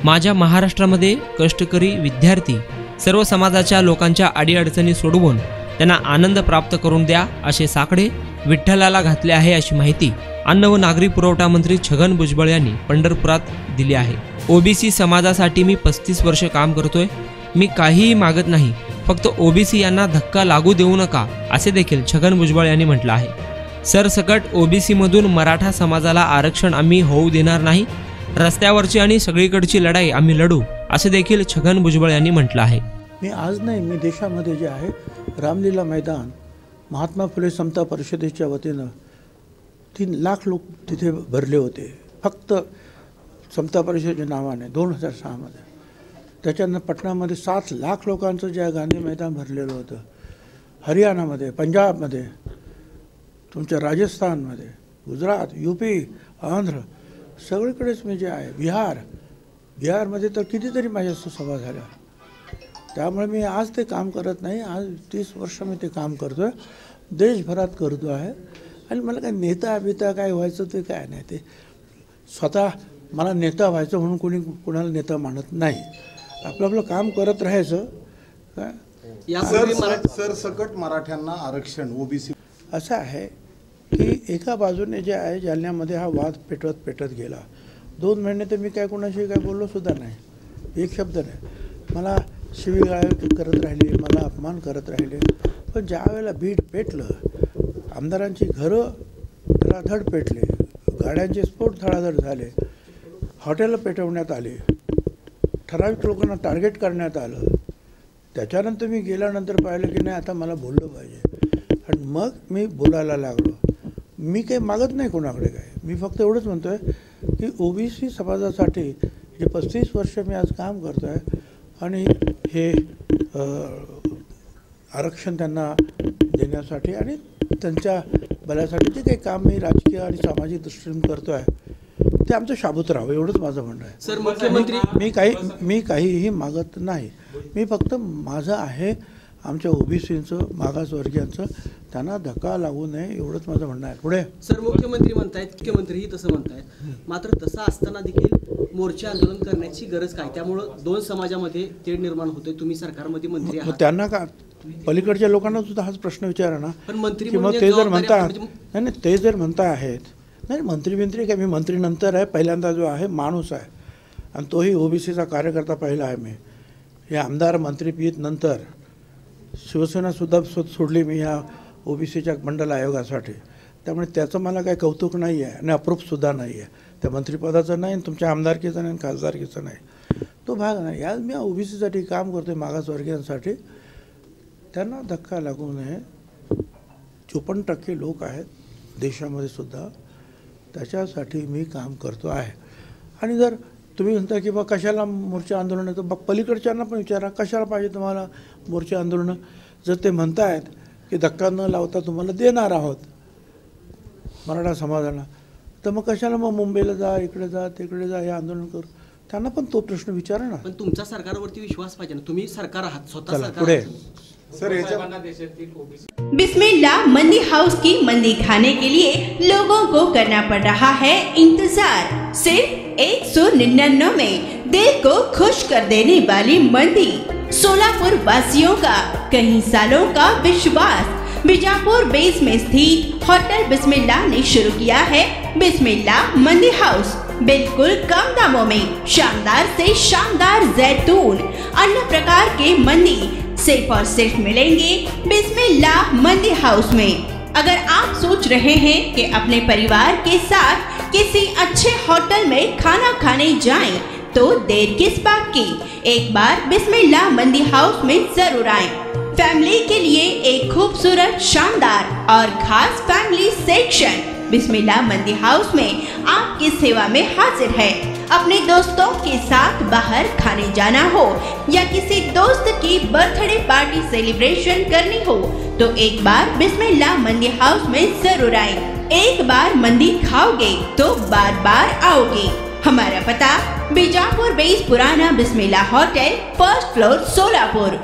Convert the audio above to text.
माझ्या महाराष्ट्रामध्ये कष्टकरी विद्यार्थी सर्व समाजाच्या लोकांच्या अडीअडचणी सोडवून त्यांना आनंद प्राप्त करून द्या असे साकडे विठ्ठलाला घातले आहे, अशी माहिती अन्न व नागरी पुरवठा मंत्री छगन भुजबळ यांनी पंढरपुरात दिली आहे। ओबीसी समाजासाठी मी 35 वर्ष काम करतोय। मी काहीही मागत नाही, फक्त ओबीसी यांना धक्का लागू देऊ नका असे देखील छगन भुजबळ यांनी म्हटलं आहे। सरसकट ओबीसी मधून मराठा समाजाला आरक्षण आम्ही होऊ देणार नाही। रस्त्यावरची आणि सगळीकडची लढाई आम्ही लढू असे देखील छगन भुजबळ यांनी म्हटलं आहे। मी आज नाही, मी देशामध्ये जे आहे रामलीला मैदान महात्मा फुले समता परिषदेच्या वतीनं 3 लाख लोक तिथे भरले होते, फक्त समता परिषदेच्या नावाने 2006 मध्ये। त्याच्यानंतर पटनामध्ये 7 लाख लोकांचं जे गांधी मैदान भरलेलं होतं। हरियाणामध्ये, पंजाबमध्ये, तुमच्या राजस्थानमध्ये, गुजरात, यूपी, आंध्र सगळीकडेच मी जे आहे, बिहारमध्ये तर कितीतरी माझ्या सभा झाल्या। त्यामुळे मी आज ते काम करत नाही, आज 30 वर्ष मी ते काम करतो आहे, देशभरात करतो आहे। आणि मला काय नेता बिता काय व्हायचं ते काय नाही, ते स्वतः मला नेता व्हायचं म्हणून कोणाला नेता मानत नाही। आपलं काम करत राहायचं। काय सरसकट मराठ्यांना आरक्षण ओबीसी असं आहे की एका बाजूने जे आहे जालन्यामध्ये हा वाद पेटत गेला। 2 महिने तर मी काय कोणाशी काय बोललो सुद्धा नाही, एक शब्द नाही। मला शिवीगाळ करत राहिले, मला अपमान करत राहिले। पण ज्या वेळेला बीड पेटलं, आमदारांची घरं धडाधड पेटले, गाड्यांचे स्फोट धडाधड झाले, हॉटेलं पेटवण्यात आले, ठराविक लोकांना टार्गेट करण्यात आलं। त्याच्यानंतर मी गेल्यानंतर पाहिलं की नाही, आता मला बोललं पाहिजे। आणि मग मी बोलायला लागलो। मी काही मागत नाही कोणाकडे काय, मी फक्त एवढंच म्हणतो आहे की ओबीसी समाजासाठी जे 35 वर्ष मी आज काम करतो आहे आणि हे आरक्षण त्यांना देण्यासाठी आणि त्यांच्या भल्यासाठी जे काही काम मी राजकीय आणि सामाजिक दृष्टीने करतो आहे ते आमचं शाबूत राहावं, एवढंच माझं म्हणणं आहे। सर, मुख्यमंत्री मी काहीही मागत नाही, मी फक्त माझं आहे आमच्या ओबीसींचं, मागासवर्गीयांचं त्यांना धक्का लागू नये, एवढंच माझं म्हणणं आहे। पुढे सर, मुख्यमंत्री म्हणतायत, मुख्यमंत्रीही तसं म्हणतायत, मात्र तसं असताना देखील मोर्चा आंदोलन करण्याची गरज काय? त्यामुळं 2 समाजामध्ये तेढ निर्माण होते। तुम्ही सरकारमध्ये मंत्री आहात, त्यांना का पलीकडच्या लोकांना सुद्धा हाच प्रश्न विचारा ना। पण मंत्री मग ते जर म्हणतात नाही, ते जर म्हणता आहेत नाही, मंत्री काय, मी मंत्री नंतर आहे, पहिल्यांदा जो आहे माणूस आहे आणि तोही ओबीसीचा कार्यकर्ता पहिला आहे। मी हे आमदार मंत्रीपद नंतर शिवसेनासुद्धा सोडली मी ह्या ओबीसीच्या मंडल आयोगासाठी। त्यामुळे त्याचं मला काही कौतुक नाही आहे आणि अप्रूपसुद्धा नाही आहे, त्या मंत्रिपदाचं नाही, तुमच्या आमदारकीचं नाही, खासदारकीचं नाही, तो भाग नाही। आज मी ओबीसीसाठी काम करतो आहे, मागासवर्गीयांसाठी, त्यांना धक्का लागू नये। 54% लोक आहेत देशामध्ये सुद्धा, त्याच्यासाठी मी काम करतो आहे। आणि जर तुम्ही म्हणता की बा कशाला मोर्चा आंदोलन आहे, तर बा पलीकडच्यांना पण विचारा कशाला पाहिजे तुम्हाला मोर्चा आंदोलनं। जर ते म्हणतायत की धक्का न लावता तुम्हाला देणार आहोत मराठा समाजाला, तर मग कशाला मग मुंबईला जा, इकडे जा, तिकडे जा, हे आंदोलन करू, त्यांना पण तो प्रश्न विचारा ना। पण तुमचा सरकारवरती विश्वास पाहिजे ना, तुम्ही सरकार आहात, स्वतः सरकार। पुढे बिस्मिल्लाह मंदी हाउस की मंदी खाने के लिए लोगों को करना पड़ रहा है इंतजार। सिर्फ 199 में दिल को खुश कर देने वाली मंदी, सोलापुर वासियों का कई सालों का विश्वास। बीजापुर बेस में स्थित होटल बिस्मिल्लाह ने शुरू किया है बिस्मिल्लाह मंदी हाउस। बिल्कुल कम दामों में शानदार से शानदार जैतून, अन्य प्रकार के मंदी सिर्फ और सिर्फ मिलेंगे बिस्मिल्लाह मंदी हाउस में। अगर आप सोच रहे हैं कि अपने परिवार के साथ किसी अच्छे होटल में खाना खाने जाएं, तो देर किस बात की, एक बार बिस्मिल्लाह मंदी हाउस में जरूर आएं। फैमिली के लिए एक खूबसूरत, शानदार और खास फैमिली सेक्शन बिस्मिल्लाह मंदी हाउस में आपकी सेवा में हाजिर है। अपने दोस्तों के साथ बाहर खाने जाना हो या किसी दोस्त की बर्थडे पार्टी सेलिब्रेशन करनी हो, तो एक बार बिस्मिल्लाह मंदी हाउस में जरूर आएं। एक बार मंदी खाओगे तो बार बार आओगे। हमारा पता बीजापुर बेस पुराना बिस्मिल्लाह होटल, 1st फ्लोर, सोलापुर।